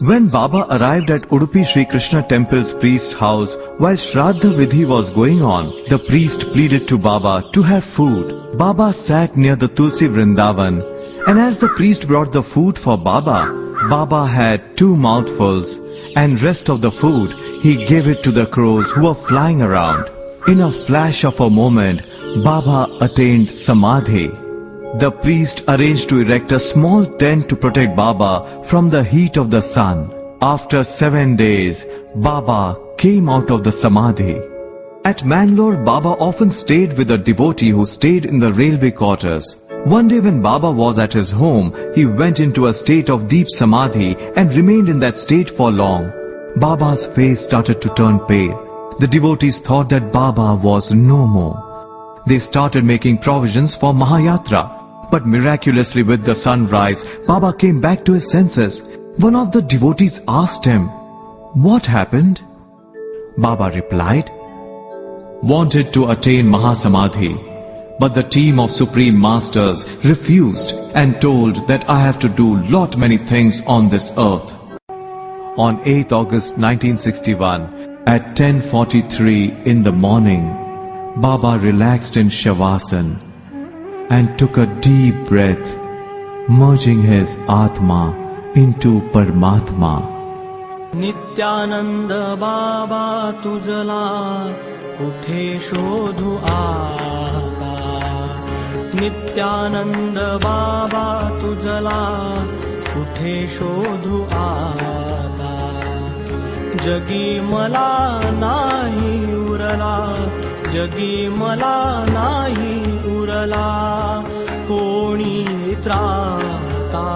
When Baba arrived at Udupi Sri Krishna temple's priest's house, while Shraddha Vidhi was going on, the priest pleaded to Baba to have food. Baba sat near the Tulsi Vrindavan, and as the priest brought the food for Baba, Baba had 2 mouthfuls, and rest of the food he gave it to the crows who were flying around. In a flash of a moment, Baba attained Samadhi. The priest arranged to erect a small tent to protect Baba from the heat of the sun. After 7 days, Baba came out of the Samadhi. At Mangalore, Baba often stayed with a devotee who stayed in the railway quarters. One day when Baba was at his home, he went into a state of deep Samadhi and remained in that state for long. Baba's face started to turn pale. The devotees thought that Baba was no more. They started making provisions for Mahayatra. But miraculously with the sunrise, Baba came back to his senses. One of the devotees asked him, "What happened?" Baba replied, "Wanted to attain Mahasamadhi, but the team of Supreme Masters refused and told that I have to do many things on this earth." On 8th August 1961, at 10:43 in the morning, Baba relaxed in Shavasana and took a deep breath, merging his Atma into Paramatma. Nityanand बाबा तुझला कुठे शोधू आता, नित्यानंद बाबा तुझला कुठे शोधू आता, जगी मला नाही उरला, जगी मला नाही उरला, कोणी त्राता,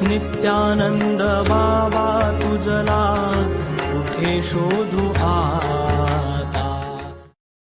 नित्यानंद बाबा तुझला कुठे शोधू आ